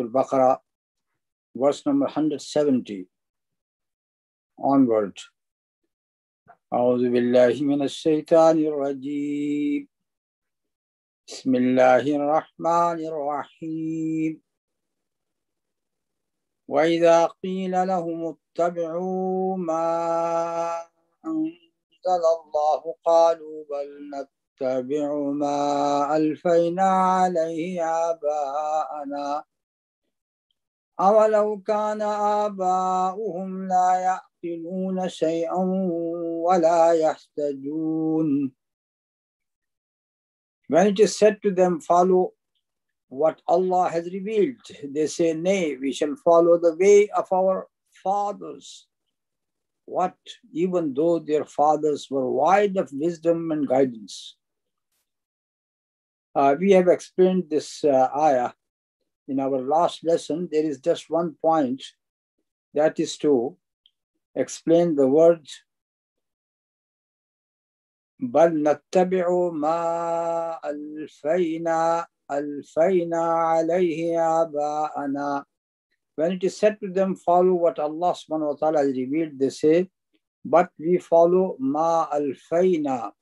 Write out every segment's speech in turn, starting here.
Al-Baqarah, verse number 170 onward. أعوذ بالله من الشيطان الرجيم بسم الله الرحمن الرحيم وإذا قيل لهم اتبعوا ما أنزل الله قالوا بل نتبع ما ألفينا عليه آباءنا أولو كان آباؤهم لا يعقلون شيئا ولا يهتدون. When it is said to them, follow what Allah has revealed, they say, nay, we shall follow the way of our fathers. What, even though their fathers were wide of wisdom and guidance. We have explained this ayah in our last lesson. There is just one point, that is to explain the word بل نتبع ما ألفينا عليه آباءنا. When it is said to them, follow what Allah subhanahu wa ta'ala has revealed, they say, but we follow ma alfayna,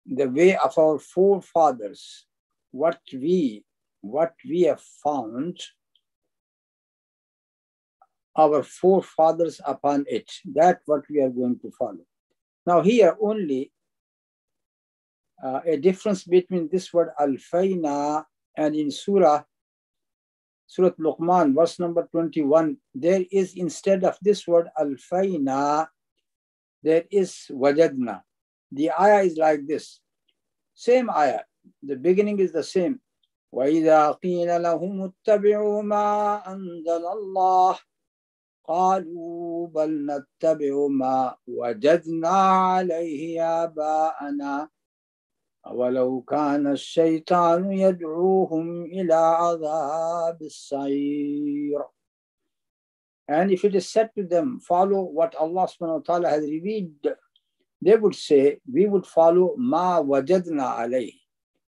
the way of our forefathers, what we have found our forefathers upon it, that what we are going to follow. Now here only a difference between this word alfayna and in Surah Luqman, verse number 21, there is, instead of this word alfayna, there is wajadna. The ayah is like this. Same ayah. The beginning is the same. وَإِذَا قِيلَ لَهُمُ اتَّبِعُوا مَا أَنزَلَ اللَّهُ قَالُوا بَلْ نَتَّبِعُ مَا وَجَدْنَا عَلَيْهِ آبَاءَنَا أَوَلَوْ كَانَ الشَّيْطَانُ يَدْعُوهُمْ إِلَىٰ عَذَابِ السَّعِيرِ. And if it is said to them, follow what Allah subhanahu wa ta'ala has revealed, they would say, we would follow ma wajadna alayh,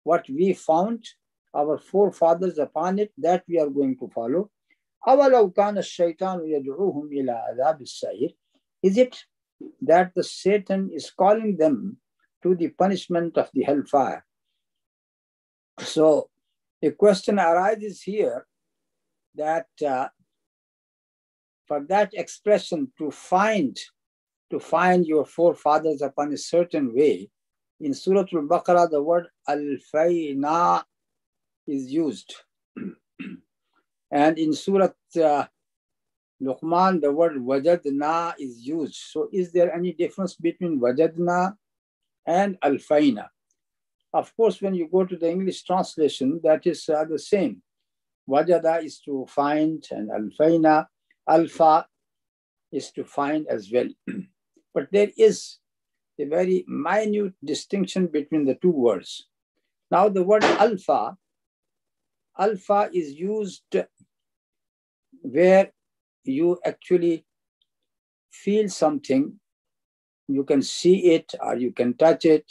what we found our forefathers upon it, that we are going to follow. أَوَلَوْ كَانَ الشَّيْطَانُ يَدْعُوهُمْ إِلَىٰ عَذَابِ السَّعِيرِ. Is it that the Satan is calling them to the punishment of the hellfire? So a question arises here that for that expression to find your forefathers upon a certain way, in Surah Al-Baqarah the word al-fayna is used. And in Surah Luqman the word wajadna is used. So is there any difference between wajadna and al-fayna? Of course, when you go to the English translation, that is the same. Wajada is to find, and al-fayna, alfa, is to find as well. But there is a very minute distinction between the two words. Now the word alfa is used where you actually feel something, you can see it or you can touch it,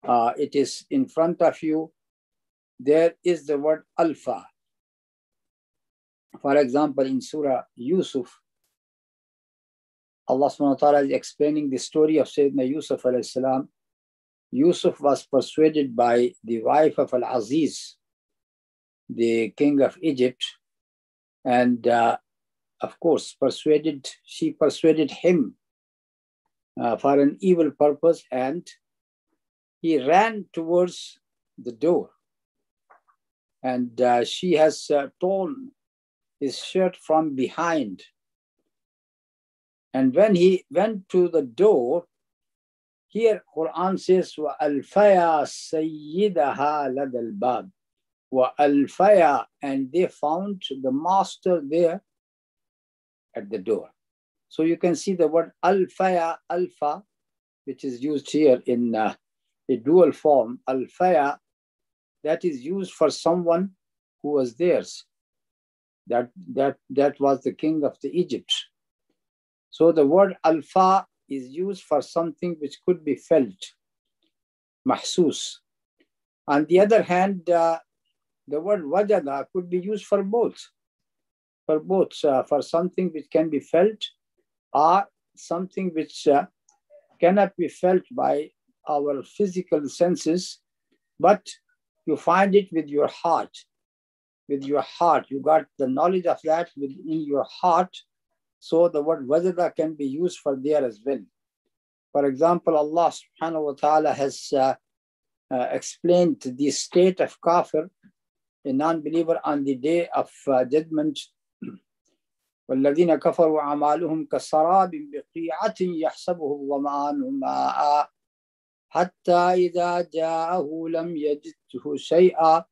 it is in front of you, there is the word alfa. For example, in Surah Yusuf, Allah subhanahu wa ta'ala is explaining the story of Sayyidina Yusuf alayhi salam. Yusuf was persuaded by the wife of Al-Aziz, the king of Egypt, and of course she persuaded him for an evil purpose, and he ran towards the door, and she has torn his shirt from behind. And when he went to the door, here Quran says, وَأَلْفَيَا سَيِّدَهَا لَدَى الْبَابِ وَأَلْفَيَا, and they found the master there at the door. So you can see the word alfaya, alfa, which is used here in a dual form, alfaya, that is used for someone who was theirs. That was the king of the Egypt. So the word alfa is used for something which could be felt, mahsus. On the other hand, the word wajada could be used for both. For something which can be felt or something which cannot be felt by our physical senses, but you find it with your heart. With your heart, you got the knowledge of that within your heart. So the word wajada can be used for there as well. For example, Allah subhanahu wa ta'ala has explained the state of kafir, a non-believer, on the day of judgment. وَالَّذِينَ كَفَرُوا أَعْمَالُهُمْ كَسَرَابٍ بِقِيعَةٍ يَحْسَبُهُ الظَّمْآنُ مَاءً حَتَّى إِذَا جَاءَهُ لَمْ يَجِدْهُ شَيْئًا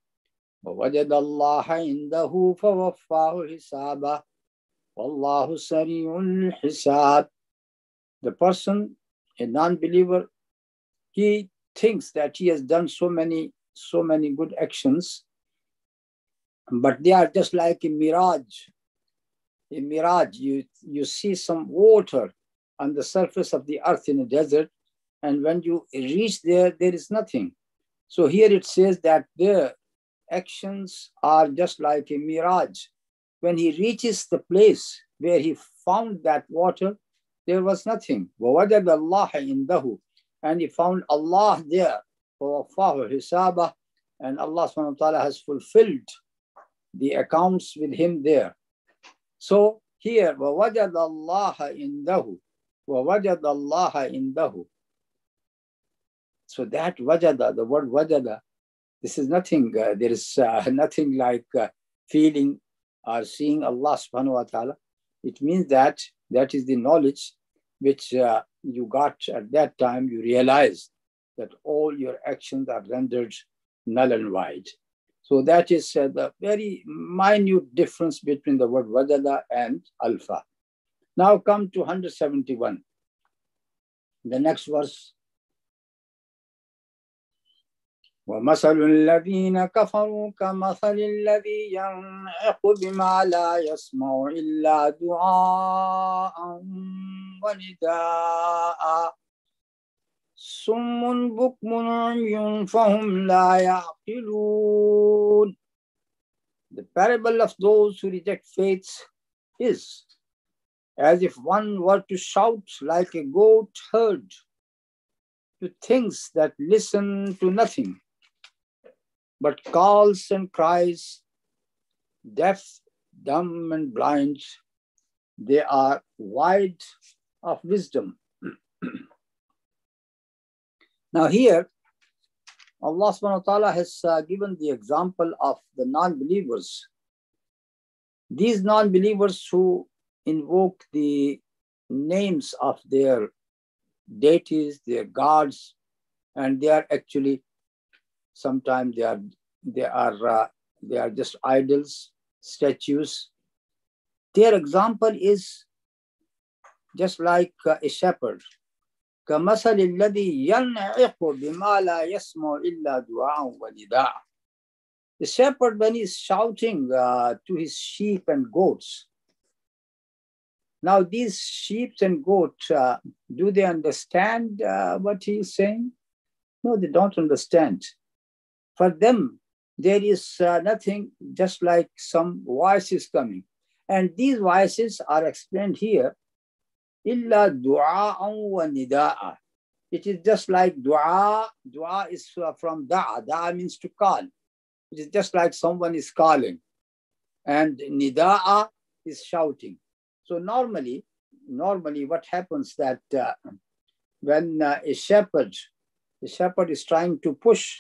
وَوَجَدَ اللَّهَ عِنْدَهُ فَوَفَّاهُ حِسَابَهُ وَاللَّهُ سَرِيعُ الْحِسَابِ. The person, a non-believer, he thinks that he has done so many good actions, but they are just like a mirage. A mirage, you see some water on the surface of the earth in a desert, and when you reach there is nothing. So here it says that their actions are just like a mirage. When he reaches the place where he found that water, there was nothing. وَوَجَدَ اللَّهَ عِنْدَهُ, and he found Allah there. فَوَفَّاهُ حِسَابَهُ, and Allah subhanahu wa ta'ala has fulfilled the accounts with him there. So here, وَوَجَدَ اللَّهَ عِنْدَهُ, وَوَجَدَ اللَّهَ عِنْدَهُ. So that wajada, the word wajada, this is nothing, there is nothing like feeling or seeing Allah subhanahu wa ta'ala. It means that is the knowledge which you got at that time. You realize that all your actions are rendered null and void. So that is the very minute difference between the word wajada and alfa. Now come to 171. The next verse. وَمَثَلُ الَّذِينَ كَفَرُوا كَمَثَلِ الَّذِي يَنْعِقُ بِمَا لَا يَسْمَعُ إِلَّا دُعَاءً وَنِدَاءً صُمٌّ بُكْمٌ عُمْيٌ فَهُمْ لَا يَعْقِلُونَ. The parable of those who reject faith is as if one were to shout like a goat herd to things that listen to nothing but calls and cries, deaf, dumb, and blind. They are void of wisdom. Now here, Allah subhanahu wa ta'ala has given the example of the non-believers. These non-believers who invoke the names of their deities, their gods, and they are actually, sometimes they are just idols, statues. Their example is just like a shepherd. كَمَثَلِ الَّذِي يَنْعِقُ بِمَا لَا يَسْمَعُ إِلَّا دُعَاءً وَنِدَاءً. The shepherd, when he's shouting to his sheep and goats. Now these sheep and goats, do they understand what he is saying? No, they don't understand. For them, there is nothing, just like some voices coming. And these voices are explained here. Illa du'a'an wa nida'a. It is just like du'a. Du'a is from da'a. Da'a means to call. It is just like someone is calling. And nida'a is shouting. So normally what happens that when a shepherd is trying to push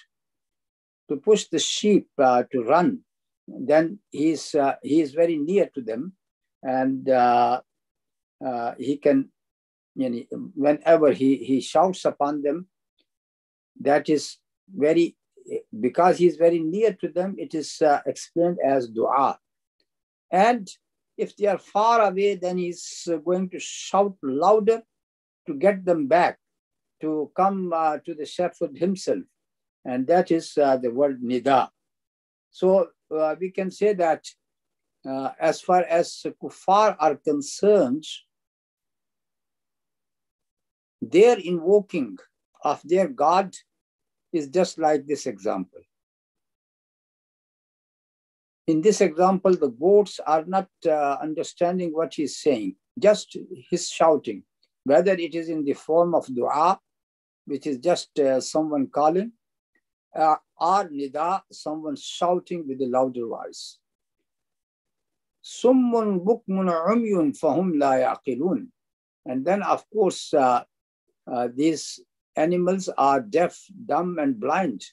the sheep to run, then he is very near to them, and he can, whenever he shouts upon them, that is very, because he is very near to them, it is explained as dua. And if they are far away, then he's going to shout louder to get them back, to come to the shepherd himself. And that is the word nida. So we can say that as far as kuffar are concerned, their invoking of their God is just like this example. in this example, the goats are not understanding what he's saying, just his shouting, whether it is in the form of dua, which is just someone calling, or nida, someone shouting with a louder voice. Summun bukmun umyun fahum la yaqilun. And then, of course, these animals are deaf, dumb, and blind.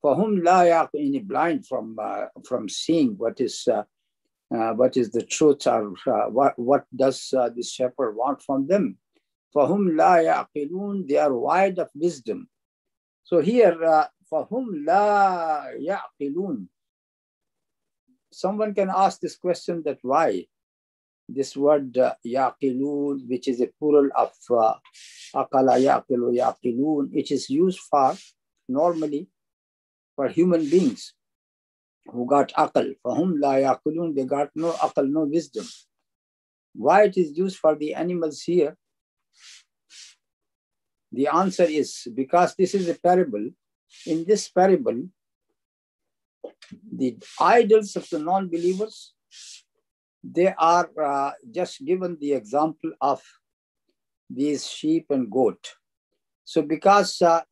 Fahum la yaqilun, blind from seeing what is the truth, or what does the shepherd want from them. Fahum la yaqilun, they are void of wisdom. So here, fahum la yaqilun. Someone can ask this question, that why this word yaqilun, which is a plural of aqala yaqilu yaqilun, it is used for normally for human beings who got aqal. Fahum la yaqilun, they got no aqal, no wisdom. Why it is used for the animals here? The answer is because this is a parable. In this parable, the idols of the non-believers, they are just given the example of these sheep and goat. So because the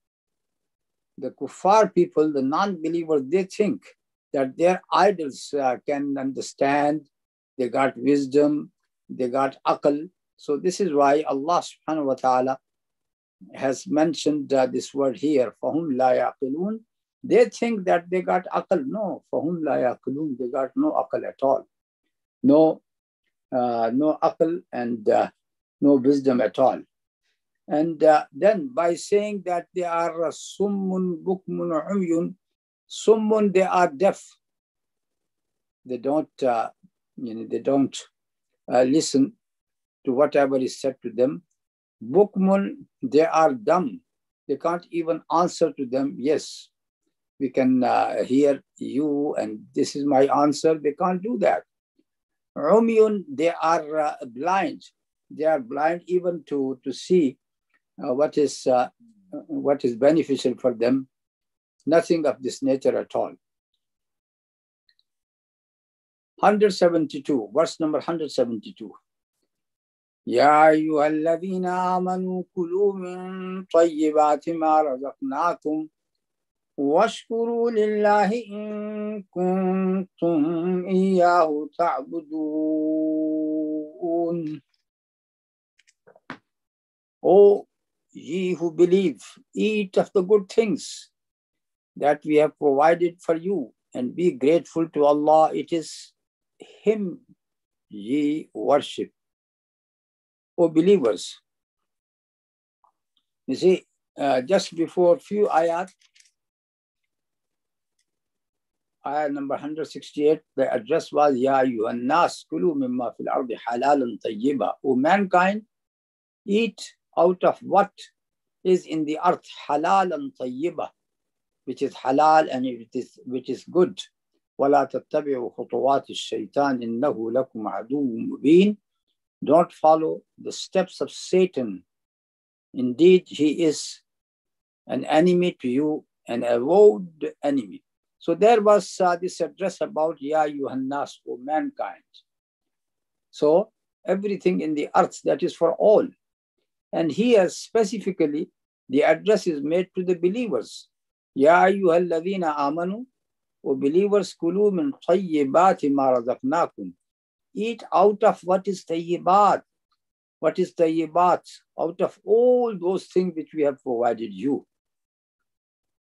kuffar people, the non-believers, they think that their idols can understand, they got wisdom, they got aql. So this is why Allah subhanahu wa ta'ala has mentioned this word here, fahum la yaqilun. They think that they got aql. No, fahum la yaqilun, they got no aql at all. No aql and no wisdom at all. And then by saying that they are summun bukmun umyun, summun, they are deaf. They don't listen to whatever is said to them. Bukmun, they are dumb. They can't even answer to them. Yes, we can hear you and this is my answer. They can't do that. Umyun, they are blind. They are blind even to see what is beneficial for them. Nothing of this nature at all. 172, verse number 172. يا أيها الذين آمنوا كلوا من طيبات ما رزقناكم واشكروا لله إن كنتم إياه تعبدون. O ye who believe, eat of the good things that we have provided for you and be grateful to Allah. It is Him ye worship. O believers, you see, just before few ayat, ayah number 168, the address was Ya ayyuhan nas kulu mimma fil ardi halalan tayyiba. O mankind, eat out of what is in the earth, halalan tayyiba, which is halal and which is good. وَلَا تَتَّبِعُوا خُطُوَاتِ الشَّيْطَانِ إِنَّهُ لَكُمْ عَدُوٌّ مُبِينٌ. Don't follow the steps of Satan. Indeed, he is an enemy to you, an avowed enemy. So there was this address about Ya ayyuhan nas, O mankind. So everything in the earth, that is for all. And here specifically, the address is made to the believers. Ya ayyuhal ladhina amanu, O believers, kulu min tayyibati ma razaqnakum. Eat out of what is tayyibat. What is tayyibat? Out of all those things which we have provided you.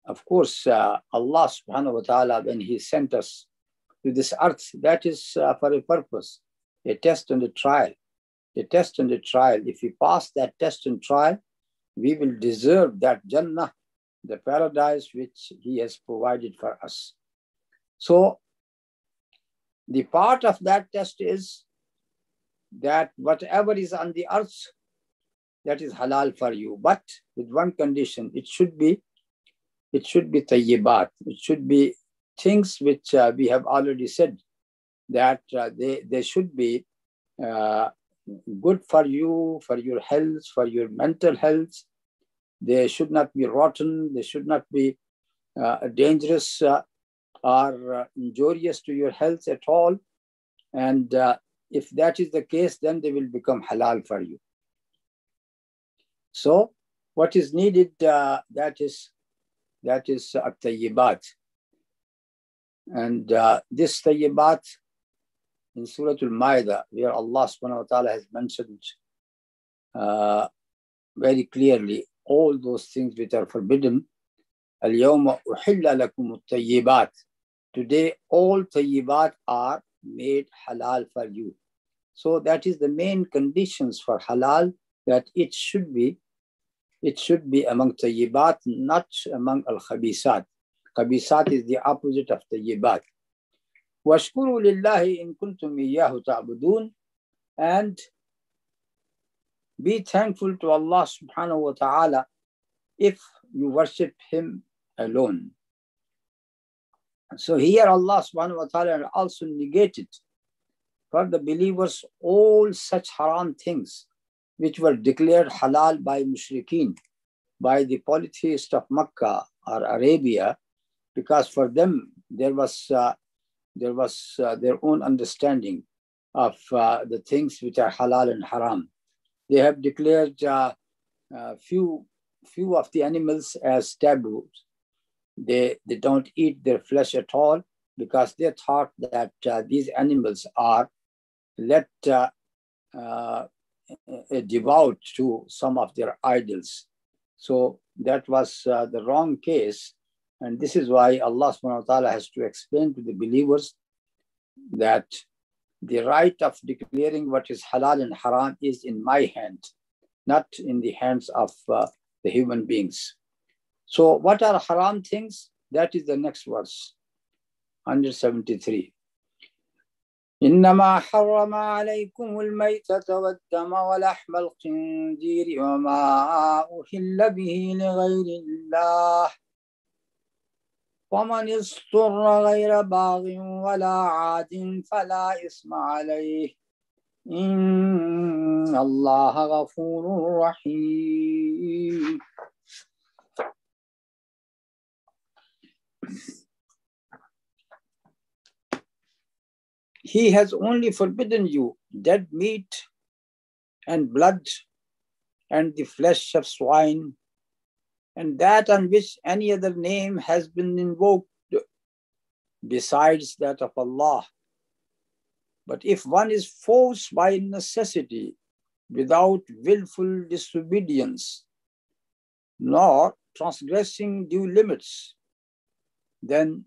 Of course, Allah subhanahu wa ta'ala, when He sent us to this earth, that is for a purpose, a test and a trial. A test and a trial. If we pass that test and trial, we will deserve that Jannah, the paradise which He has provided for us. So, the part of that test is that whatever is on the earth, that is halal for you. But with one condition, it should be tayyibat. It should be things which we have already said, that they should be good for you, for your health, for your mental health. They should not be rotten. They should not be dangerous. are injurious to your health at all. And if that is the case, then they will become halal for you. So what is needed, that is at-tayyibat. And this tayyibat in Surah Al-Ma'idah, where Allah subhanahu wa ta'ala has mentioned very clearly all those things which are forbidden. Al-yawma uhilla lakum at-tayyibat. Today all tayyibat are made halal for you. So that is the main conditions for halal, that it should be among tayyibat, not among al-khabisat. Khabisat is the opposite of tayyibat. Washkuru lillahi in kuntum iyyahu ta'budun. And be thankful to Allah subhanahu wa ta'ala if you worship Him alone. So here Allah subhanahu wa ta'ala also negated for the believers all such haram things which were declared halal by mushrikeen, by the polytheists of Makkah or Arabia, because for them there was their own understanding of the things which are halal and haram. They have declared few of the animals as taboo. They don't eat their flesh at all, because they thought that these animals are devout to some of their idols. So that was the wrong case. And this is why Allah subhanahu wa ta'ala has to explain to the believers that the right of declaring what is halal and haram is in my hand, not in the hands of the human beings. So what are haram things? That is the next verse, 173. إنما حرم عليكم الميتة والدم ولحم الخنزير وما أهل به لغير الله ومن اضطر غير باغ ولا عاد فلا إثم عليه إن الله غفور رحيم. He has only forbidden you dead meat and blood and the flesh of swine and that on which any other name has been invoked besides that of Allah. But if one is forced by necessity without willful disobedience, nor transgressing due limits, then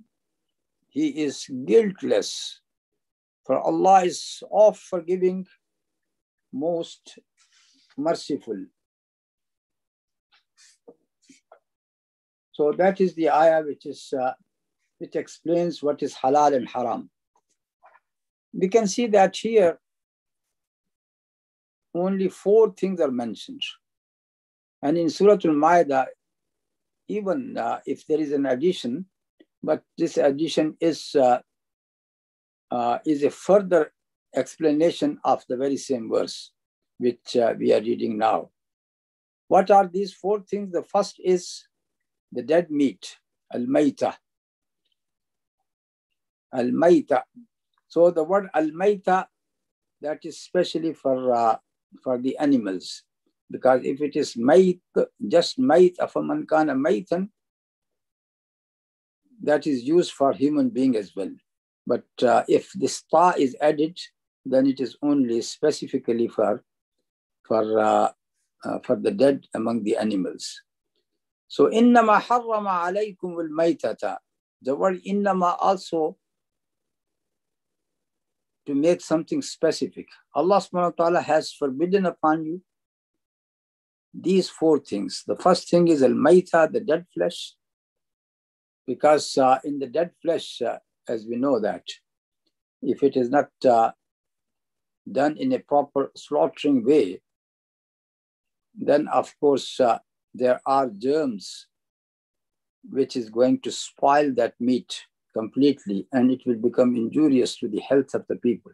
he is guiltless. For Allah is oft forgiving, most merciful. So that is the ayah which explains what is halal and haram. We can see that here only 4 things are mentioned. And in Surah Al-Ma'idah, even if there is an addition, but this addition is a further explanation of the very same verse which we are reading now. What are these 4 things? The first is the dead meat, al-mayta. Al-mayta. So the word al-mayta, that is specially for the animals, because if it is mayt, just mayt, afaman kana maytan, that is used for human being as well. But if this ta is added, then it is only specifically for the dead among the animals. So innama harrama alaykum al-maytata. The word innama also to make something specific. Allah subhanahu wa ta'ala has forbidden upon you these 4 things. The first thing is al-mayta, the dead flesh, because in the dead flesh, as we know that, if it is not done in a proper slaughtering way, then of course there are germs which is going to spoil that meat completely, and it will become injurious to the health of the people.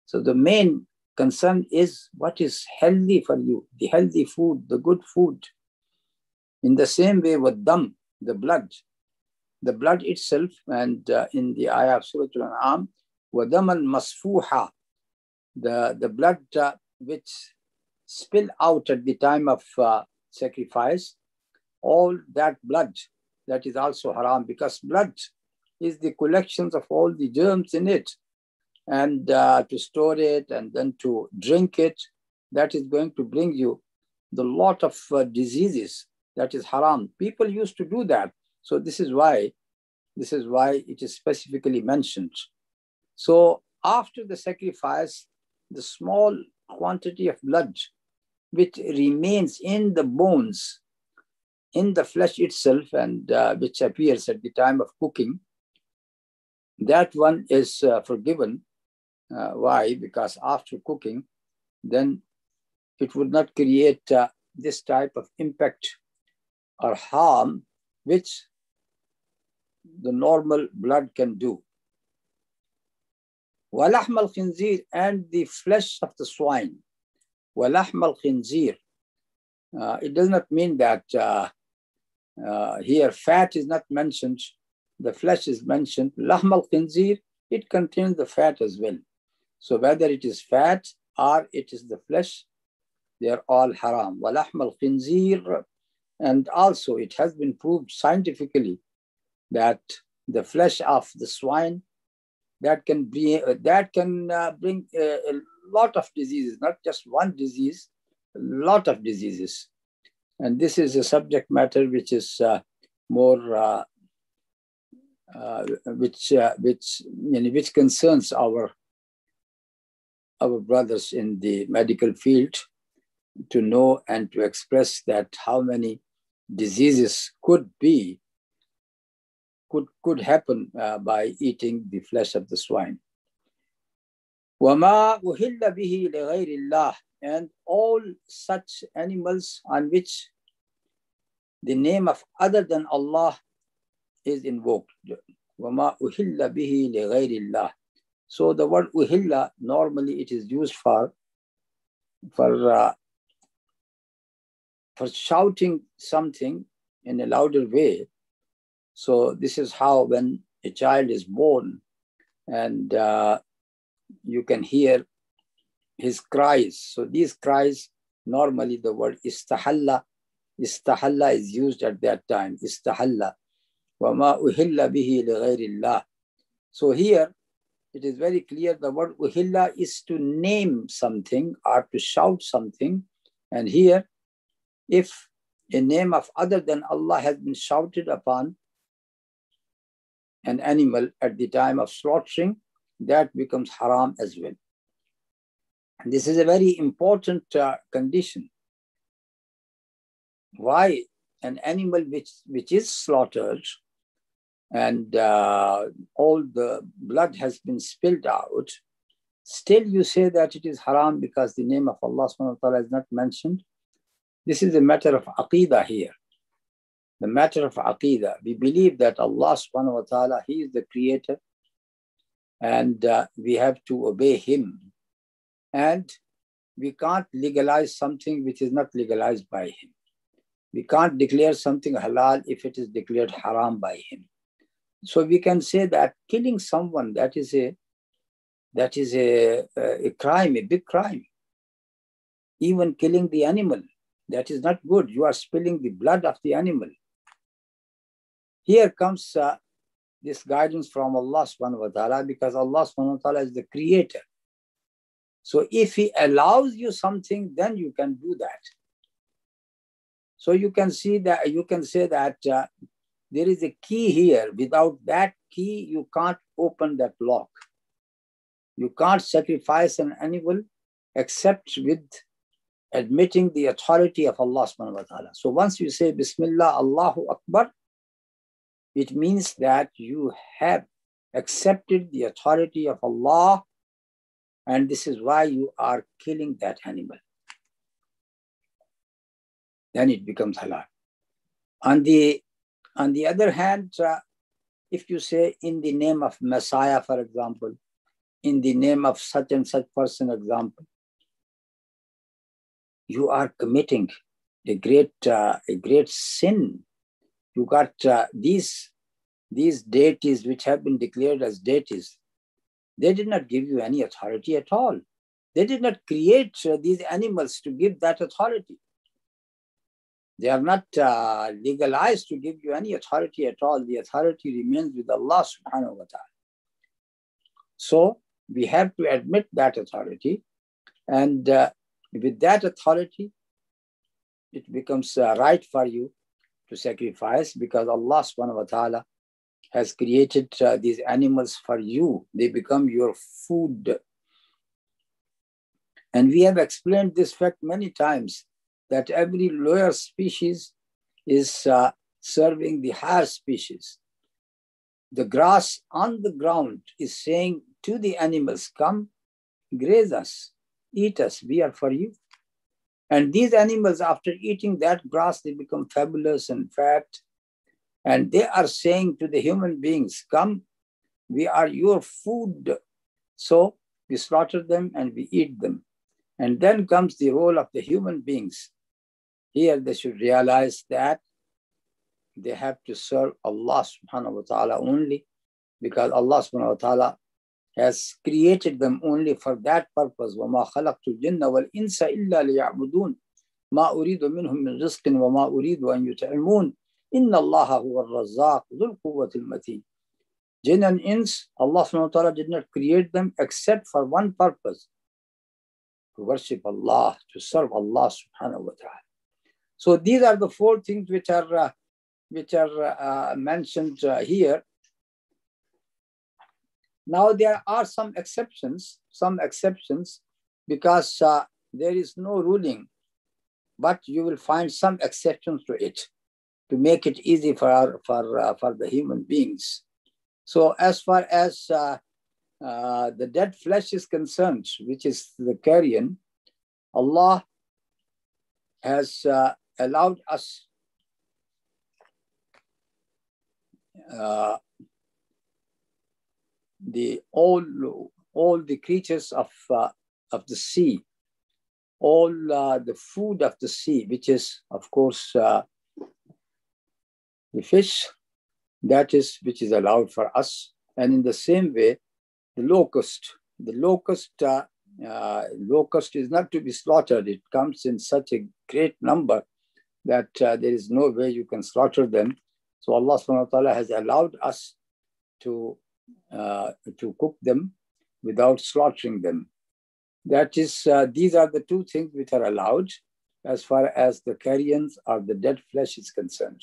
So the main concern is what is healthy for you, the healthy food, the good food. In the same way with dam, the blood, the blood itself, and in the ayah of Surah Al-An'am, وَدَمًا مَصْفُوحًا, the blood which spill out at the time of sacrifice, all that blood, that is also haram, because blood is the collections of all the germs in it, and to store it and then to drink it, that is going to bring you the lot of diseases. That is haram. People used to do that. So this is why it is specifically mentioned. So after the sacrifice, the small quantity of blood which remains in the bones, in the flesh itself, and which appears at the time of cooking, that one is forgiven. Why? Because after cooking, then it would not create this type of impact or harm which the normal blood can do. وَلَحْمَ الْخِنْزِيرِ, and the flesh of the swine. وَلَحْمَ الْخِنْزِيرِ. It does not mean that here fat is not mentioned, the flesh is mentioned. لَحْمَ الْخِنْزِيرِ, it contains the fat as well. So whether it is fat or it is the flesh, they are all haram. وَلَحْمَ الْخِنْزِيرِ, and also it has been proved scientifically that the flesh of the swine, that can bring a lot of diseases, not just one disease, a lot of diseases. And this is a subject matter which is more, which concerns our brothers in the medical field to know and to express that how many diseases could happen by eating the flesh of the swine. وَمَا أُهِلَّ بِهِ لِغَيْرِ اللَّهِ, and all such animals on which the name of other than Allah is invoked. وَمَا أُهِلَّ بِهِ لِغَيْرِ اللَّهِ. So the word uhilla, normally it is used for shouting something in a louder way. So this is how when a child is born and you can hear his cries. So these cries, normally the word istahalla is used at that time. Istahalla. وَمَا أُهِلَّ بِهِ لِغَيْرِ اللَّهِ. So here it is very clear the word uhilla is to name something or to shout something. And here, if a name of other than Allah has been shouted upon an animal at the time of slaughtering, that becomes haram as well. And this is a very important condition. Why an animal which is slaughtered and all the blood has been spilled out, still you say that it is haram because the name of Allah subhanahu wa ta'ala is not mentioned. This is a matter of aqeedah here. The matter of aqeedah. We believe that Allah subhanahu wa ta'ala, He is the creator, and we have to obey Him. And we can't legalize something which is not legalized by Him. We can't declare something halal if it is declared haram by Him. So we can say that killing someone, that is a crime, a big crime. Even killing the animal, that is not good. You are spilling the blood of the animal. Here comes this guidance from Allah subhanahu wa ta'ala, because Allah subhanahu wa ta'ala is the creator. So if He allows you something, then you can do that. So you can see that, you can say that there is a key here. Without that key, you can't open that lock. You can't sacrifice an animal except with admitting the authority of Allah subhanahu wa ta'ala. So once you say Bismillah, Allahu Akbar, it means that you have accepted the authority of Allah, and this is why you are killing that animal. Then it becomes halal. On the other hand, if you say in the name of Messiah, for example, in the name of such and such person, example, you are committing a great sin. You got these these deities which have been declared as deities, they did not give you any authority at all. They did not create these animals to give that authority. They are not legalized to give you any authority at all. The authority remains with Allah subhanahu wa ta'ala. So we have to admit that authority, and with that authority, it becomes right for you to sacrifice, because Allah subhanahu wa ta'ala has created these animals for you. They become your food. And we have explained this fact many times, that every lower species is serving the higher species. The grass on the ground is saying to the animals, come, graze us, eat us, we are for you. And these animals, after eating that grass, they become fabulous and fat. And they are saying to the human beings, come, we are your food. So we slaughter them and we eat them. And then comes the role of the human beings. Here they should realize that they have to serve Allah subhanahu wa ta'ala only, because Allah subhanahu wa ta'ala has created them only for that purpose. وَمَا خَلَقْتُ الْجِنَّ وَالْإِنسَ إِلَّا لِيَعْبُدُونَ مَا أُرِيدُ مِنْهُم مِّن رِزْقٍ وَمَا أُرِيدُ أَن يُطْعِمُونَ إِنَّ اللَّهَ هُوَ الرَّزَّاقُ ذُو الْقُوَّةِ الْمَتِينُ. Jinn and ins, Allah subhanahu wa ta'ala did not create them except for one purpose: to worship Allah, to serve Allah subhanahu wa ta'ala. So these are the four things which are mentioned here. Now there are some exceptions, because there is no ruling, but you will find some exceptions to it to make it easy for the human beings. So as far as the dead flesh is concerned, which is the carrion, Allah has allowed us all the creatures of the sea, all the food of the sea, which is of course the fish, which is allowed for us. And in the same way, the locust is not to be slaughtered. It comes in such a great number that there is no way you can slaughter them. So Allah subhanahu wa ta'ala has allowed us to cook them without slaughtering them. That is, these are the two things which are allowed as far as the carrions or the dead flesh is concerned.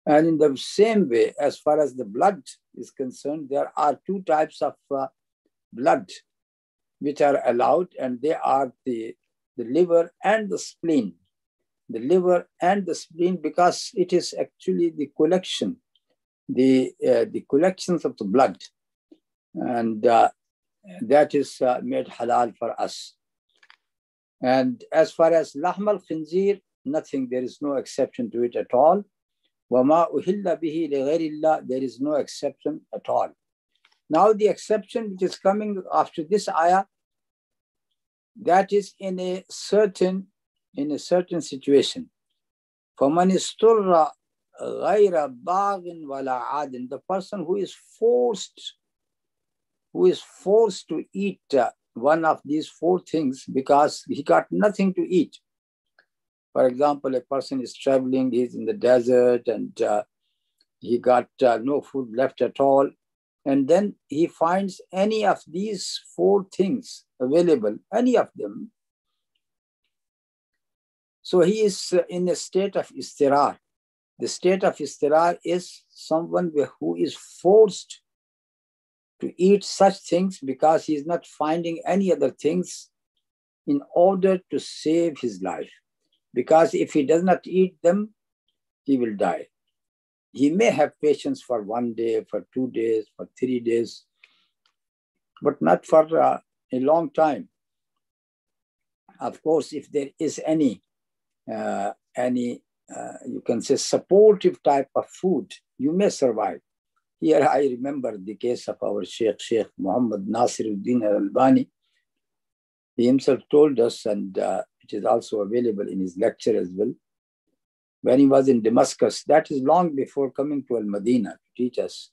And in the same way, as far as the blood is concerned, there are two types of blood which are allowed, and they are the liver and the spleen. The liver and the spleen, because it is actually the collection, the collections of the blood, and that is made halal for us. And as far as lahm al-khinzir, nothing, there is no exception to it at all. وَمَا أُهِلَّ بِهِ لِغَيْرِ اللَّهِ, there is no exception at all. Now the exception which is coming after this ayah, that is in a certain situation. فَمَنِ اسْتُرَّ غَيْرَ بَاغٍ وَلَا عَادٍ, the person who is forced to eat one of these four things because he got nothing to eat. For example, a person is traveling, he's in the desert, and he got no food left at all. And then he finds any of these four things available, any of them. So he is in a state of istirar. The state of istirar is someone who is forced to eat such things because he is not finding any other things in order to save his life. Because if he does not eat them, he will die. He may have patience for 1 day, for 2 days, for 3 days, but not for a long time. Of course, if there is any you can say supportive type of food, you may survive. Here I remember the case of our Shaykh Muhammad Nasiruddin al-Albani. He himself told us, and it is also available in his lecture as well, when he was in Damascus. That is long before coming to Al-Madinah to teach us.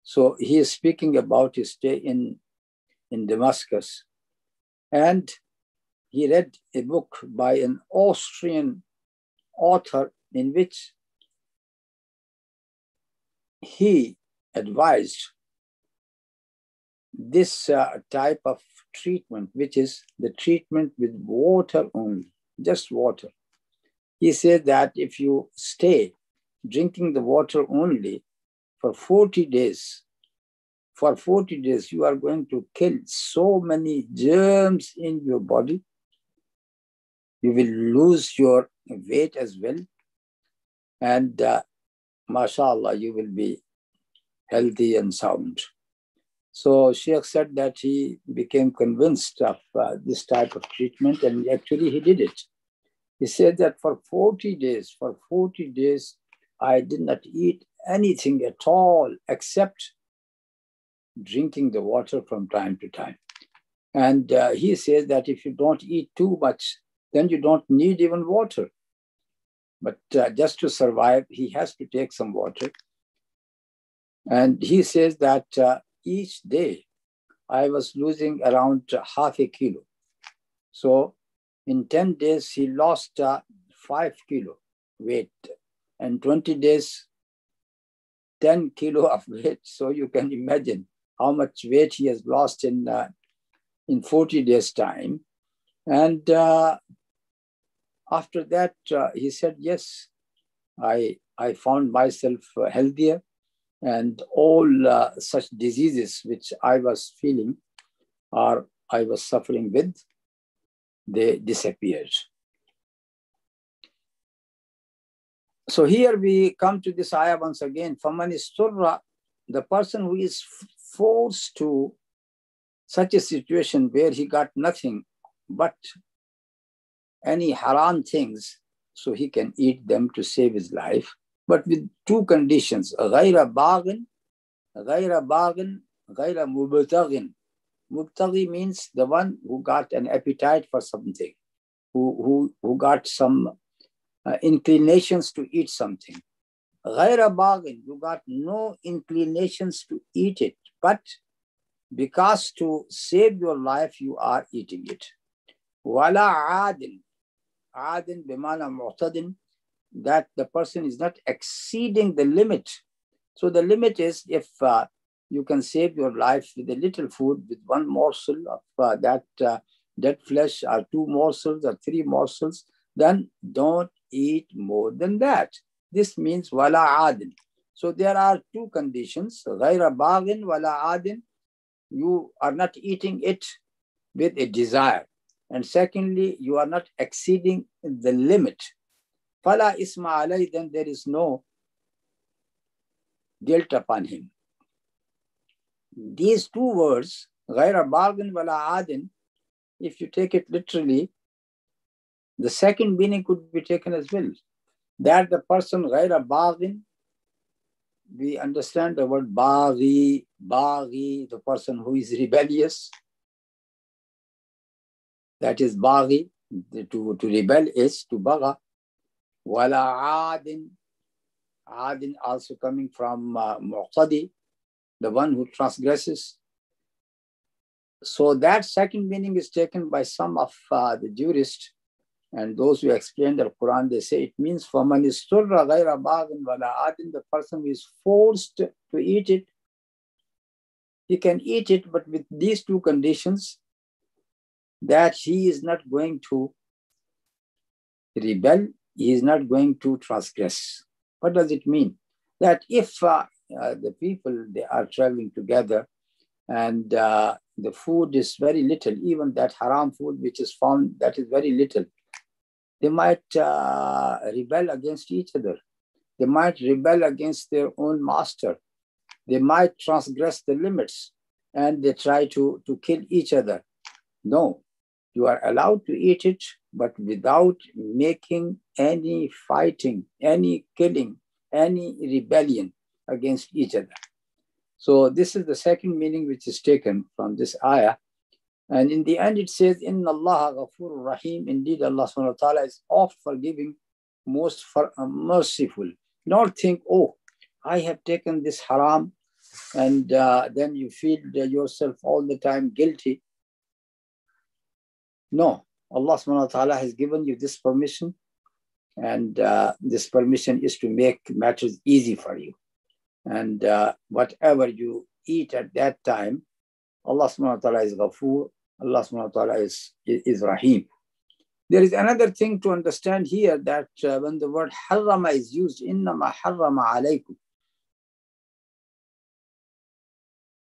So he is speaking about his stay in Damascus. And he read a book by an Austrian author in which he advised this type of treatment, which is the treatment with water only, just water. He said that if you stay drinking the water only for 40 days, you are going to kill so many germs in your body. You will lose your weight as well. And mashallah, you will be healthy and sound. So Shaykh said that he became convinced of this type of treatment, and actually he did it. He said that for 40 days, I did not eat anything at all except drinking the water from time to time. And he says that if you don't eat too much, then you don't need even water. But just to survive, he has to take some water. And he says that each day I was losing around half a kilo. So in 10 days, he lost 5 kilo weight, and 20 days, 10 kilo of weight. So you can imagine how much weight he has lost in 40 days' time. And after that, he said, yes, I found myself healthier, and all such diseases which I was feeling or I was suffering with, they disappeared. So here we come to this ayah once again. فَمَنِ اسْتُرَّ, the person who is forced to such a situation where he got nothing but any haram things, so he can eat them to save his life, but with two conditions: غَيْرَ بَاغٍ, غَيْرَ مُبْتَغٍ. Mubtaghi means the one who got an appetite for something, who got some inclinations to eat something. غَيْرَ بَاغٍ, you got no inclinations to eat it, but because to save your life, you are eating it. وَلَا عَادٍ, عَادٍ بِمَانَا مُعْتَدٍ, that the person is not exceeding the limit. So the limit is if you can save your life with a little food, with one morsel of that dead flesh, or 2 morsels or 3 morsels, then don't eat more than that. This means wala adin. So there are 2 conditions: غَيْرَ بَاغٍ وَلَا عَادٍ, you are not eating it with a desire, and secondly, you are not exceeding the limit. فَلَا إِسْمَ عَلَيْهِ, then there is no guilt upon him. These 2 words, غَيْرَ بَاغٍ وَلَا عَادٍ, if you take it literally, the second meaning could be taken as well. That the person غَيْرَ بَاغٍ, we understand the word baghi, the person who is rebellious. That is baghi. To rebel is to baga. Wala adin, adin also coming from mu'tadi, the one who transgresses. So that second meaning is taken by some of the jurists, and those who explain the Quran, they say it means فَمَنِ اسْتُرَّ غَيْرَ بَاغٍ وَلَا عَادٍ, the person who is forced to eat it, he can eat it, but with these 2 conditions, that he is not going to rebel, he is not going to transgress. What does it mean? That if the people, they are traveling together, and the food is very little, even that haram food which is found, that is very little, they might rebel against each other. They might rebel against their own master. They might transgress the limits, and they try to kill each other. No, you are allowed to eat it, but without making any fighting, any killing, any rebellion against each other. So this is the second meaning which is taken from this ayah. And in the end it says, Inna Allah ghafurur rahim, indeed Allah subhanahu wa ta'ala is oft forgiving most merciful. Not think, oh, I have taken this haram, and then you feel yourself all the time guilty. No, Allah subhanahu wa ta'ala has given you this permission, and this permission is to make matters easy for you. And whatever you eat at that time, Allah subhanahu wa ta'ala is Ghafoor, Allah subhanahu wa ta'ala is Rahim. There is another thing to understand here, that when the word harrama is used, innama harrama alaykum,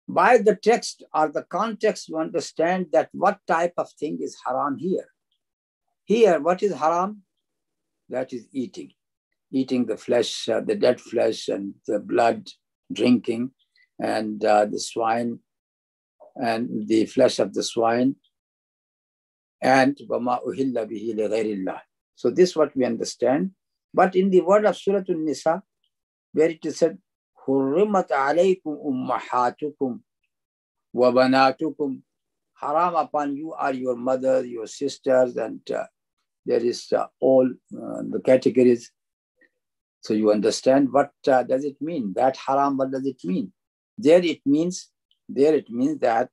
by the text or the context, you understand that what type of thing is haram here. Here, what is haram? That is eating. Eating the flesh, the dead flesh and the blood, drinking, and the swine, and the flesh of the swine, and وَمَا أُهِلَّ بِهِ لِغَيْرِ اللَّهِ. So this is what we understand. But in the word of Surah An-Nisa, where it is said, حُرِّمَتْ عَلَيْكُمْ أُمَّحَاتُكُمْ وَبَنَاتُكُمْ, haram upon you are your mother, your sisters, and there is all the categories. So you understand what does it mean? That haram, what does it mean? There it means that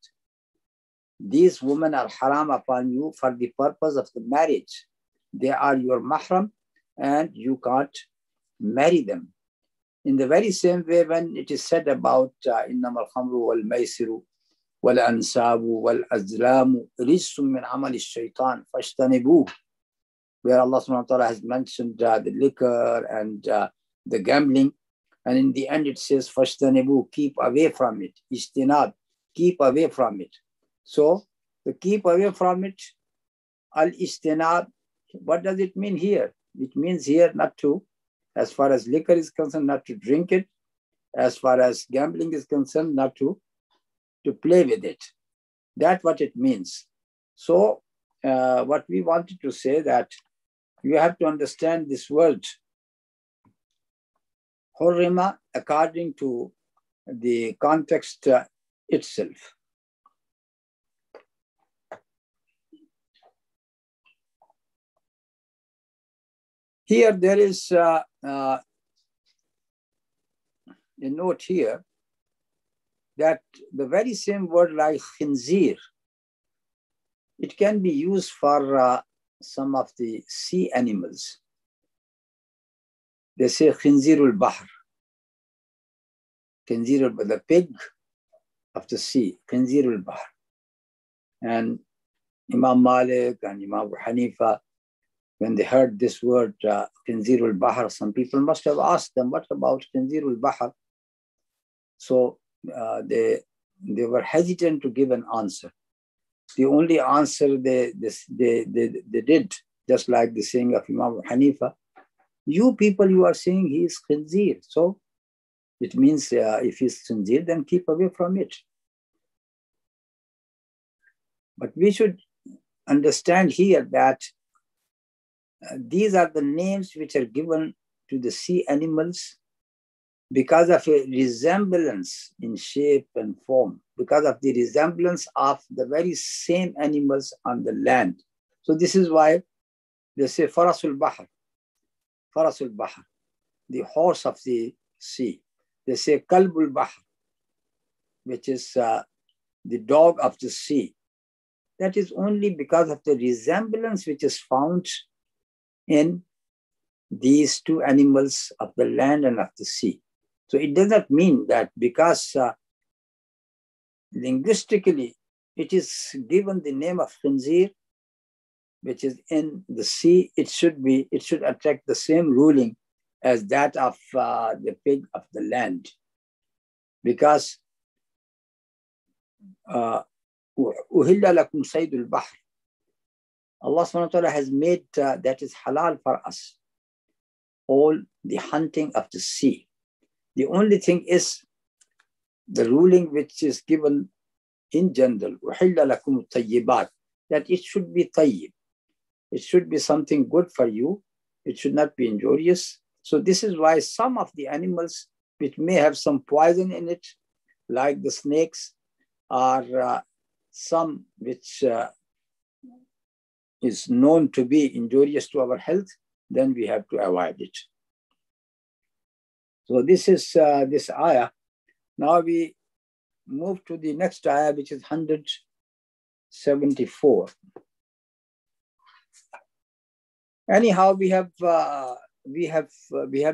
these women are haram upon you for the purpose of the marriage. They are your mahram, and you can't marry them. In the very same way, when it is said about إِنَّمَا الْخَمْرُ وَالْمَيْسِرُ وَالْأَنْسَابُ وَالْأَزْلَامُ رِجْسٌ مِّنْ عَمَلِ الشَّيْطَانِ فَاجْتَنِبُوهُ, where Allah subhanahu wa ta'ala has mentioned the liquor and the gambling. And in the end it says, فَاجْتَنِبُوهُ, keep away from it. Ijtinab, keep away from it. So the keep away from it, al-ijtinab, what does it mean here? It means here not to, as far as liquor is concerned, not to drink it. As far as gambling is concerned, not to play with it. That's what it means. So what we wanted to say, that you have to understand this word hurrima according to the context itself. Here there is a note here that the very same word like khinzir, it can be used for some of the sea animals. They say khinzirul bahr, the pig of the sea, khinzirul bahr. And Imam Malik and Imam Abu Hanifa, when they heard this word khinzirul bahr, some people must have asked them, what about khinzirul bahr? So they were hesitant to give an answer. The only answer they did, just like the saying of Imam Abu Hanifa, you people, you are saying he is khinzir. So it means if he's khinzir, then keep away from it. But we should understand here that these are the names which are given to the sea animals because of a resemblance in shape and form, because of the resemblance of the very same animals on the land. So this is why they say farasul bahr, the horse of the sea. They say kalbul bahr, which is the dog of the sea. That is only because of the resemblance which is found in these two animals of the land and of the sea. So it does not mean that because linguistically it is given the name of khinzir, which is in the sea, it should attract the same ruling as that of the pig of the land. Because uhilla lakum saydul bahr, Allah subhanahu wa ta'ala has made that is halal for us, all the hunting of the sea. The only thing is the ruling which is given in general, uhilla lakum tayyibat, that it should be tayyib. It should be something good for you. It should not be injurious. So this is why some of the animals which may have some poison in it, like the snakes, or some which is known to be injurious to our health, then we have to avoid it. So this is this ayah. Now we move to the next ayah, which is 174. Anyhow, we have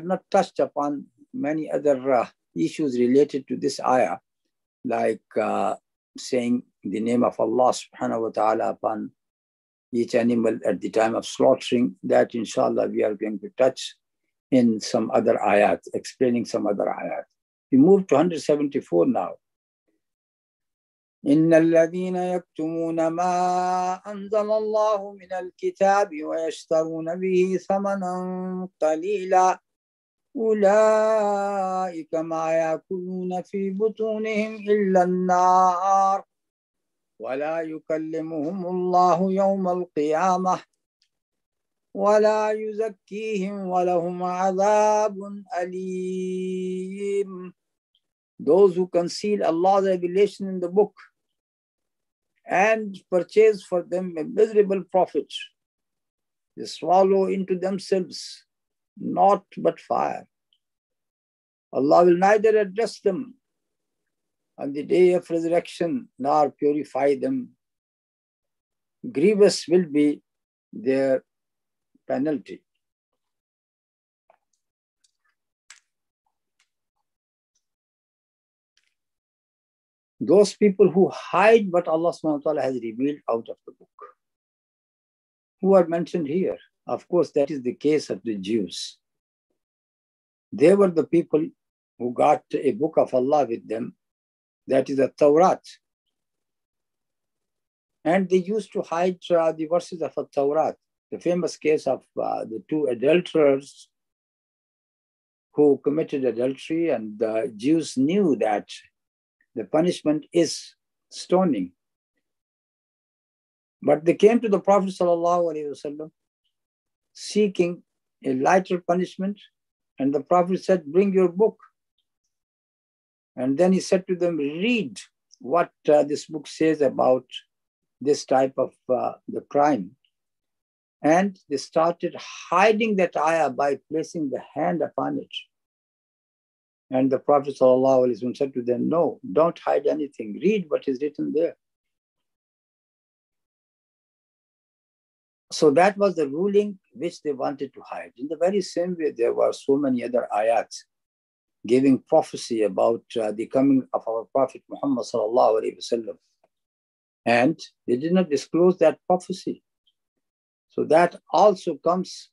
not touched upon many other issues related to this ayah, like saying the name of Allah subhanahu wa ta'ala upon each animal at the time of slaughtering. That inshallah we are going to touch in some other ayat, explaining some other ayat. We move to 174 now. إن الذين يكتمون ما أنزل الله من الكتاب ويشترون به ثمنا قليلا أولئك ما يأكلون في بطونهم إلا النار ولا يكلمهم الله يوم القيامة ولا يزكيهم ولهم عذاب أليم. Those who conceal Allah's revelation in the book and purchase for them a miserable profit, they swallow into themselves naught but fire. Allah will neither address them on the day of resurrection nor purify them. Grievous will be their penalty. Those people who hide what Allah subhanahu wa ta'ala has revealed out of the book, who are mentioned here. Of course, that is the case of the Jews. They were the people who got a book of Allah with them, that is the Tawrat. And they used to hide the verses of the Tawrat. The famous case of the two adulterers who committed adultery, and the Jews knew that the punishment is stoning. But they came to the Prophet ﷺ seeking a lighter punishment, and the Prophet said, bring your book. And then he said to them, read what this book says about this type of the crime. And they started hiding that ayah by placing the hand upon it. And the Prophet ﷺ said to them, no, don't hide anything. Read what is written there. So that was the ruling which they wanted to hide. In the very same way, there were so many other ayats giving prophecy about the coming of our Prophet Muhammad ﷺ. And they did not disclose that prophecy. So that also comes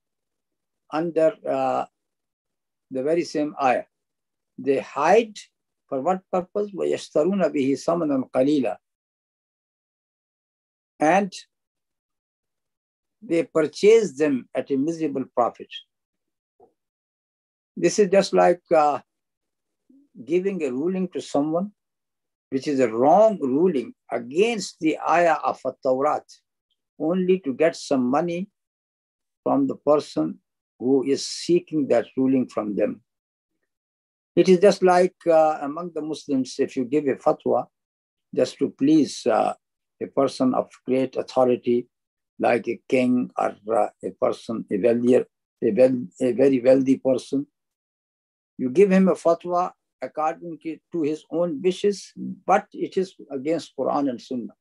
under the very same ayah. They hide for what purpose? وَيَشْتَرُونَ بِهِ ثَمَنًا قَلِيلًا. And they purchase them at a miserable profit. This is just like giving a ruling to someone which is a wrong ruling against the ayah of a Tawrat, only to get some money from the person who is seeking that ruling from them. It is just like among the Muslims, if you give a fatwa just to please a person of great authority, like a king or a person, a very wealthy person, you give him a fatwa according to his own wishes, but it is against Quran and Sunnah.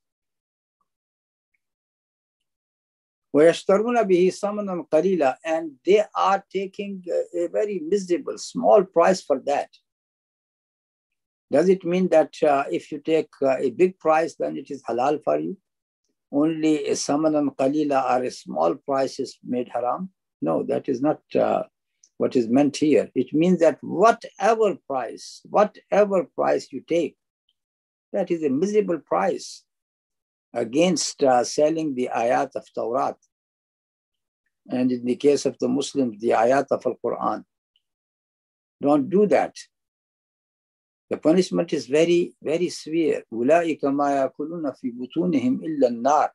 وَيَشْتَرُونَ بِهِ ثَمَنًا قَلِيلًا. And they are taking a very miserable, small price for that. Does it mean that if you take a big price, then it is halal for you? Only a ثَمَنًا قَلِيلًا or a small price is made haram? No, that is not what is meant here. It means that whatever price you take, that is a miserable price against selling the ayat of Tawrat. And in the case of the Muslims, the ayat of Al-Quran. Don't do that. The punishment is very, very severe. أُولَٰئِكَ مَا يَأْكُلُونَ فِي بُطُونِهِمْ إِلَّا النَّارِ.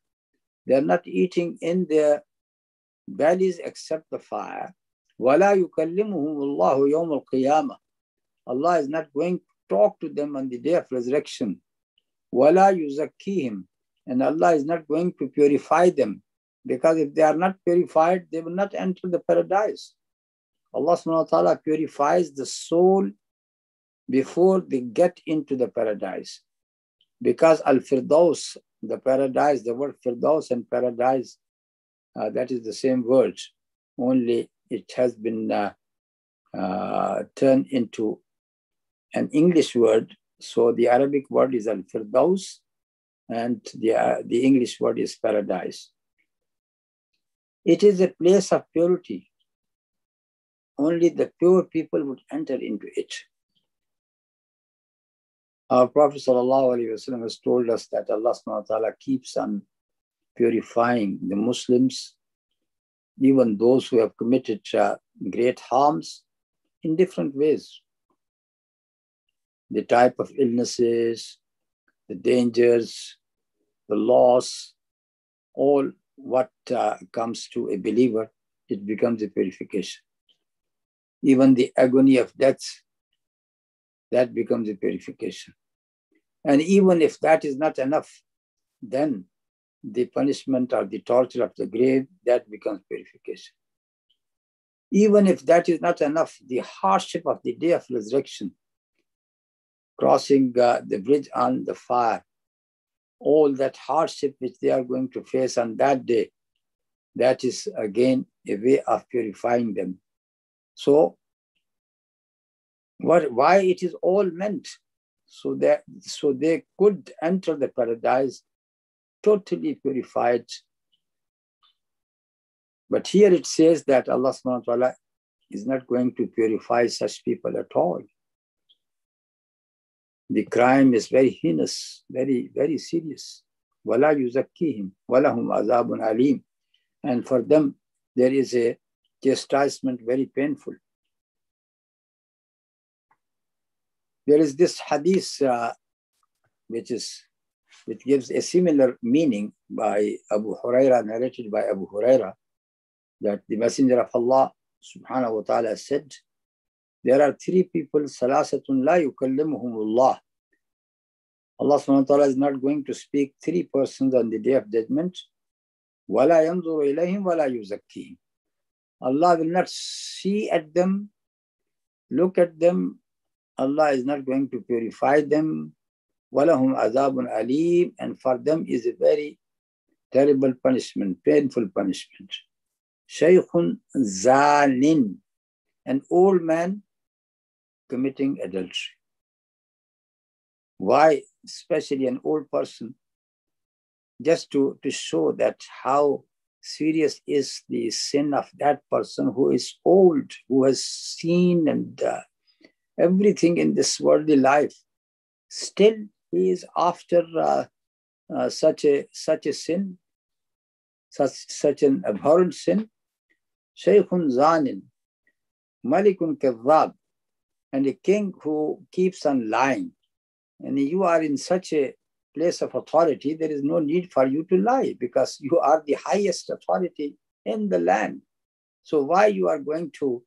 They are not eating in their bellies except the fire. وَلَا يُكَلِّمُهُمُ اللَّهُ يَوْمَ الْقِيَامَةِ. Allah is not going to talk to them on the day of resurrection. وَلَا يُزَكِّيهِمْ. And Allah is not going to purify them. Because if they are not purified, they will not enter the paradise. Allah subhanahu wa ta'ala purifies the soul before they get into the paradise. Because Al-Firdaus, the paradise, the word Firdaus and paradise, that is the same word, only it has been turned into an English word. So the Arabic word is Al-Firdaus and the English word is paradise. It is a place of purity. Only the pure people would enter into it. Our Prophet ﷺ has told us that Allah subhanahu wa ta'ala keeps on purifying the Muslims, even those who have committed great harms, in different ways. The type of illnesses, the dangers, the loss, all what comes to a believer, it becomes a purification. Even the agony of death, that becomes a purification. And even if that is not enough, then the punishment or the torture of the grave, that becomes purification. Even if that is not enough, the hardship of the day of resurrection, crossing the bridge on the fire, all that hardship which they are going to face on that day, that is again a way of purifying them. So, why it is all meant? So they could enter the paradise totally purified. But here it says that Allah subhanahu wa ta'ala is not going to purify such people at all. The crime is very heinous, very, very serious. وَلَا يُزَكِّيهِمْ وَلَهُمْ عَذَابٌ عَلِيمٌ. And for them, there is a chastisement very painful. There is this hadith which gives a similar meaning by Abu Huraira, narrated by Abu Huraira, that the Messenger of Allah subhanahu wa ta'ala said, there are three people, salasatun la yukallimuhumullah. Allah subhanahu wa ta'ala is not going to speak three persons on the day of judgment. Wala yanzuru ilayhim wala yuzakkihim. Allah will not see at them, look at them. Allah is not going to purify them. Walahum azabun alim, and for them is a very terrible punishment, painful punishment. Shaykhun zanin, an old man committing adultery. Why especially an old person? Just to show that how serious is the sin of that person who is old, who has seen and everything in this worldly life. Still, he is after such a sin, such an abhorrent sin. Shaykhun zanin, malikun kadhab, and a king who keeps on lying. And you are in such a place of authority, there is no need for you to lie because you are the highest authority in the land. So why you are going to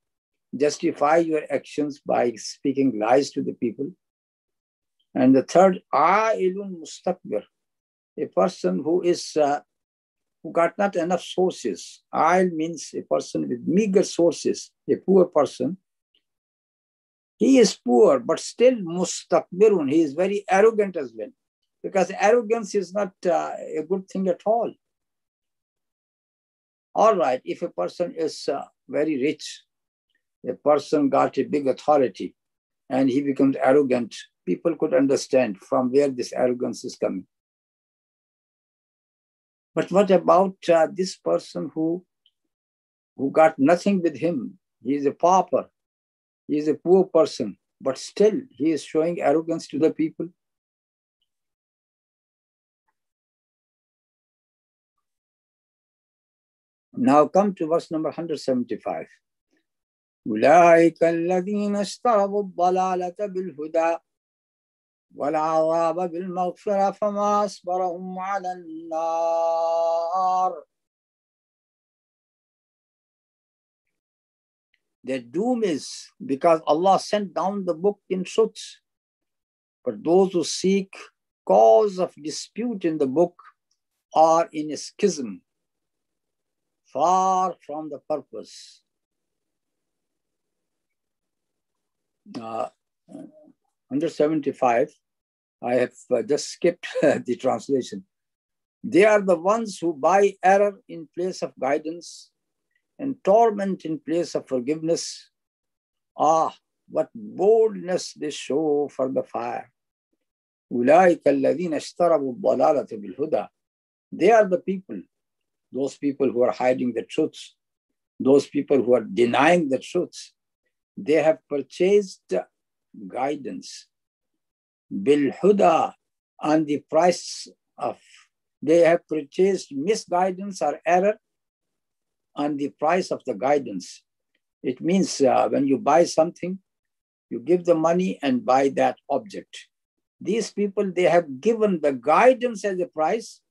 justify your actions by speaking lies to the people? And the third, a'ilun mustakbir, a person who got not enough sources. A'il means a person with meager sources, a poor person. He is poor, but still mustakbirun. He is very arrogant as well, because arrogance is not a good thing at all. All right, if a person is very rich, a person got a big authority, and he becomes arrogant, people could understand from where this arrogance is coming. But what about this person who got nothing with him? He is a pauper. He is a poor person, but still he is showing arrogance to the people. Now come to verse number 175. أولئك الذين اشتروا الضلالة بالهدى والعذاب بالمغفرة فما أصبرهم على النار. Their doom is because Allah sent down the book in truth. But those who seek cause of dispute in the book are in a schism. far from the purpose. 175, I have just skipped the translation. They are the ones who buy error in place of guidance and torment in place of forgiveness. Ah, what boldness they show for the fire. أولئك الذين اشتروا الضلالة بالهدى. They are the people, those people who are hiding the truths, those people who are denying the truths. They have purchased guidance bilhuda on the price of, they have purchased misguidance or error on the price of the guidance. It means when you buy something, you give the money and buy that object. These people, they have given the guidance as a price,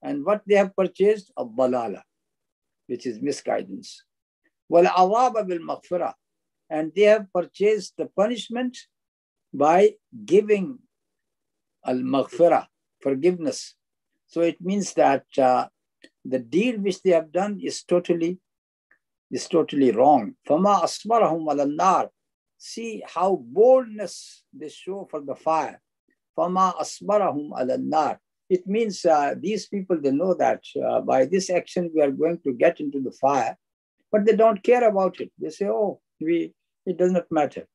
and what they have purchased? A balala, which is misguidance. Wal-awaba bil-maghfirah, and they have purchased the punishment by giving al-maghfirah, forgiveness. So it means that the deal which they have done is totally wrong. فَمَا أَصْبَرَهُمْ عَلَى النَّارِ. See how boldness they show for the fire. فَمَا أَصْبَرَهُمْ عَلَى النَّارِ. It means these people, they know that by this action we are going to get into the fire, but they don't care about it. They say, oh, it does not matter.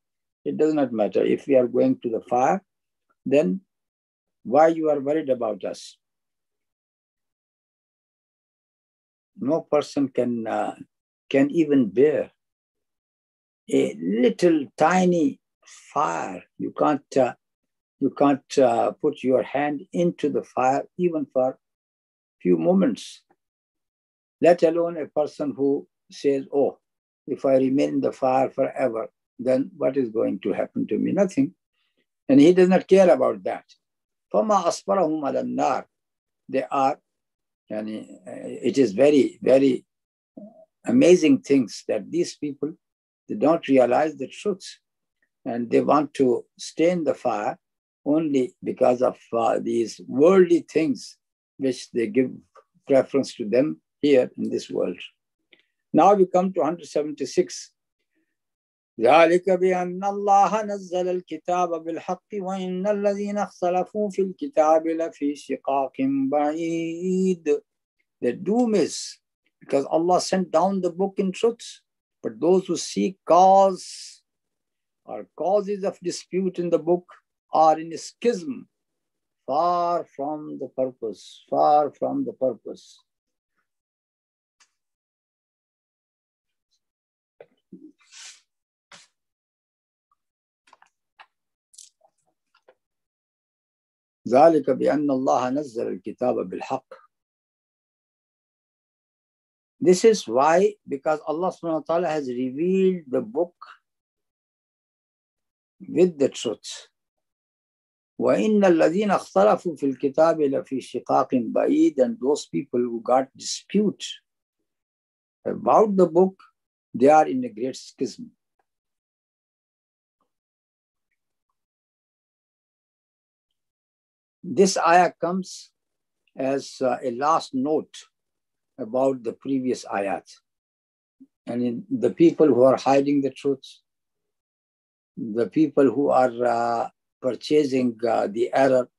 It does not matter. If we are going to the fire, then why you are worried about us? No person can even bear a little tiny fire. You can't put your hand into the fire even for few moments, let alone a person who says, oh, if I remain in the fire forever, then what is going to happen to me? Nothing. And he does not care about that. فَمَا أَصْبَرَهُمْ عَلَى النَّارِ. They are, and it is very, very amazing things that these people, they don't realize the truth, and they want to stay in the fire only because of these worldly things which they give preference to them here in this world. Now we come to 176. ذلك بأن الله نزل الكتاب بالحق وإن الذين اختلفوا في الكتاب لفي شقاق بعيد. The doom is because Allah sent down the book in truth, but those who seek cause or causes of dispute in the book are in a schism, far from the purpose, far from the purpose. ذلك بأن الله نزل الكتاب بالحق. This is why, because Allah subhanahu wa ta'ala has revealed the book with the truth. وَإِنَّ الَّذِينَ اخْتَلَفُوا فِي الْكِتَابِ لَفِي شِقَاقٍ بَعِيدٍ. And those people who got dispute about the book, they are in a great schism. This ayah comes as a last note about the previous ayat. And in the people who are hiding the truth, the people who are purchasing the error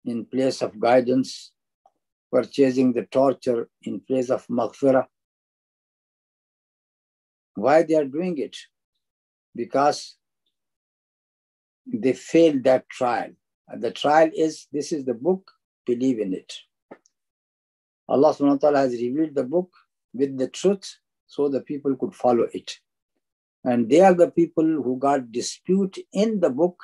in place of guidance, purchasing the torture in place of maghfirah. Why they are doing it? Because they failed that trial. And the trial is, this is the book, believe in it. Allah subhanahu wa ta'ala has revealed the book with the truth so the people could follow it. And they are the people who got dispute in the book.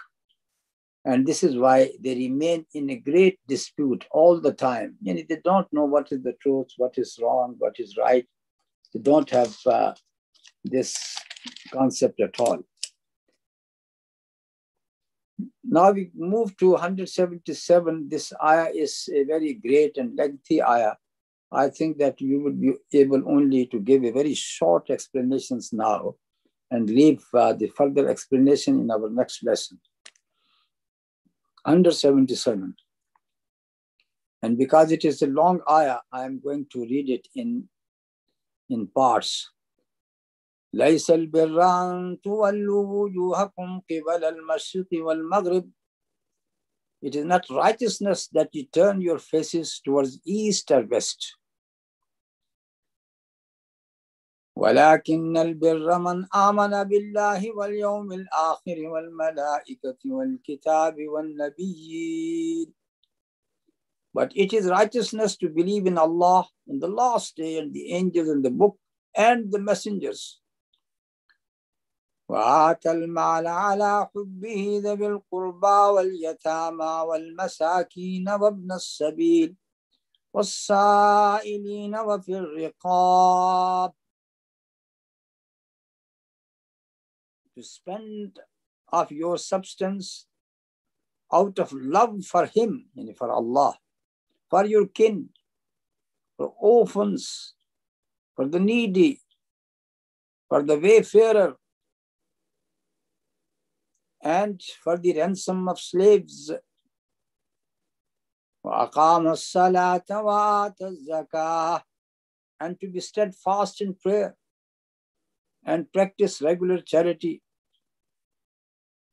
And this is why they remain in a great dispute all the time. You know, they don't know what is the truth, what is wrong, what is right. They don't have this concept at all. Now we move to 177. This ayah is a very great and lengthy ayah. I think that you would be able only to give a very short explanations now and leave the further explanation in our next lesson. 177. And because it is a long ayah, I am going to read it in parts. ليس البر أن تولوا وجوهكم قبل المشرق والمغرب. It is not righteousness that you turn your faces towards east or west. ولكن البر من آمن بالله واليوم الآخر والملائكة والكتاب والنبيين. But it is righteousness to believe in Allah, in the last day, and the angels, and the book, and the messengers. وآتى المال على حبه ذوي القربى واليتامى والمساكين وابن السبيل والسائلين وفي الرقاب. To spend of your substance out of love for Him, and for Allah, for your kin, for orphans, for the needy, for the wayfarer, and for the ransom of slaves. وَأَقَامَ الصَّلَاةَ وَآتَ الزَّكَاةَ. And to be steadfast in prayer and practice regular charity.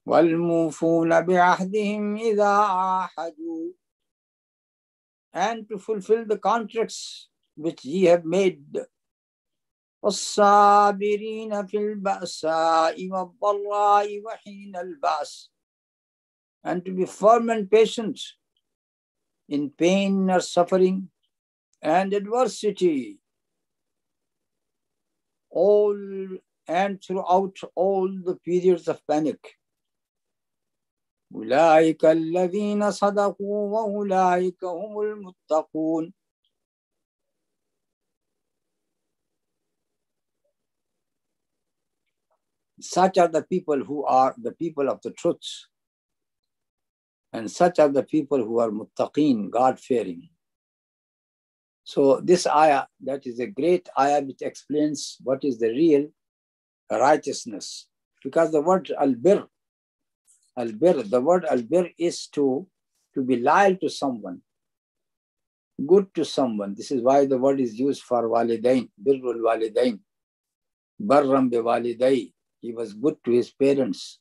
وَالْمُوفُونَ بِعَهْدِهِمْ إِذَا عَاهَدُوا. And to fulfill the contracts which ye have made. وَالصَّابِرِينَ فِي الْبَأْسَاءِ وَالضَّرَّاءِ وَحِينَ الْبَأْسِ. And to be firm and patient in pain or suffering and adversity, all and throughout all the periods of panic. أُولَٰئِكَ الَّذِينَ صَدَقُوا وَأُولَٰئِكَ هُمُ الْمُتَّقُونَ. Such are the people who are the people of the truth, and such are the people who are muttaqeen, God-fearing. So this ayah, that is a great ayah which explains what is the real righteousness. Because the word al-bir, the word al-bir is to be loyal to someone, good to someone. This is why the word is used for walidain, birrul walidain, barram bi walidai. He was good to his parents.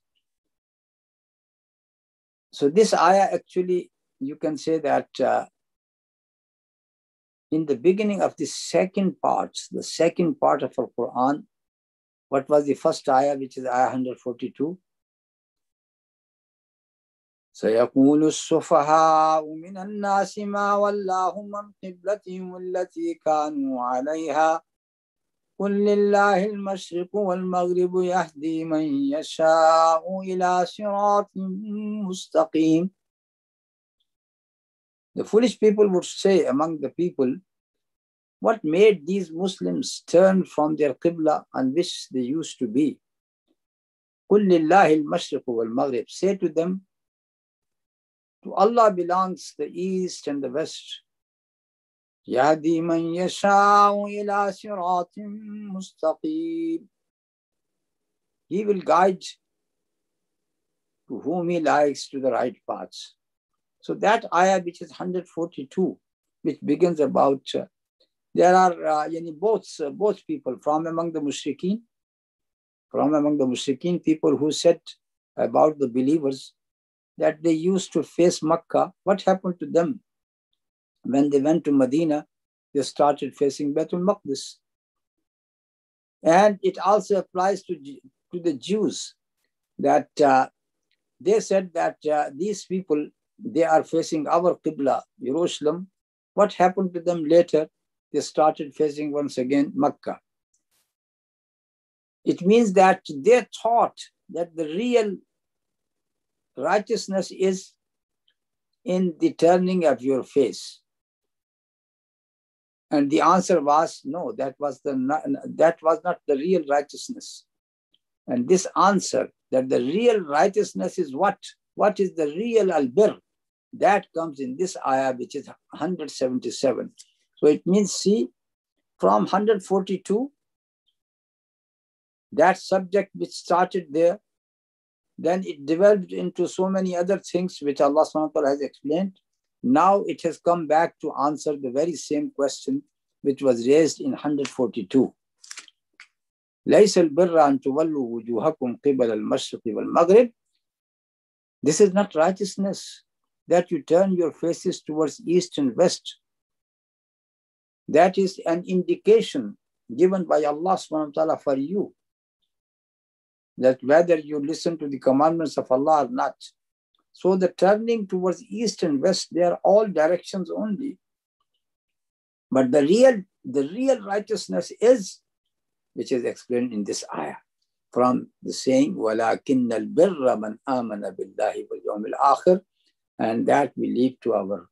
So this ayah actually, you can say that in the beginning of the second part of our Quran, what was the first ayah, which is ayah 142? سيقول السفهاء من الناس ما ولاهم عن قبلتهم التي كانوا عليها قل لله المشرق والمغرب يهدي من يشاء إلى صراط مستقيم. The foolish people would say among the people, what made these Muslims turn from their qibla on which they used to be? قل لله المشرق والمغرب. Say to them, to Allah belongs the east and the west. يهدي من يشاء إلى صراط مستقيم. He will guide to whom He likes to the right paths. So that ayah, which is 142, which begins about, there are both people from among the mushrikeen, people who said about the believers that they used to face Makkah. What happened to them? When they went to Medina, they started facing Baitul Maqdis. And it also applies to the Jews, that they said that these people, they are facing our Qibla, Jerusalem. What happened to them later? They started facing once again Makkah. It means that they thought that the real righteousness is in the turning of your face. And the answer was no, that was not the real righteousness. And this answer, that the real righteousness is what? What is the real al-bir? That comes in this ayah, which is 177. So it means, see, from 142, that subject which started there, then it developed into so many other things which Allah subhanahu wa ta'ala has explained. Now it has come back to answer the very same question which was raised in 142. ليس البر أن تولوا وجوهكم قبل المشرق والمغرب. This is not righteousness, that you turn your faces towards east and west. That is an indication given by Allah subhanahu wa ta'ala for you, that whether you listen to the commandments of Allah or not. So the turning towards east and west, they are all directions only. But the real righteousness is, which is explained in this ayah, from the saying, وَلَكِنَّ الْبِرَّ مَنْ آمَنَ بِاللَّهِ وَالْيَوْمِ الْآخِرِ, and that we leave to our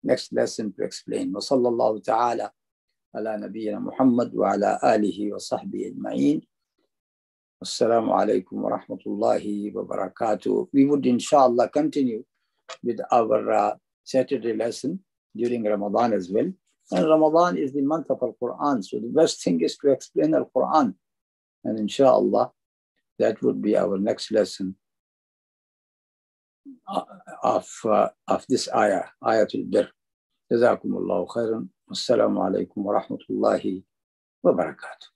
next lesson to explain. وَصَلَّى اللَّهُ تَعَالَى عَلَى نَبِيِّنَا مُحَمَّدٍ وَعَلَى آلِهِ وَصَحْبِهِ أَجْمَعِينَ. Assalamu alaikum wa rahmatullahi wa barakatuh. We would inshallah continue with our Saturday lesson during Ramadan as well. And Ramadan is the month of Al-Quran. So the best thing is to explain Al-Quran. And inshallah, that would be our next lesson of this ayah, Ayatul Bir. Jazakumullahu khairan. Assalamu alaikum wa rahmatullahi wa barakatuh.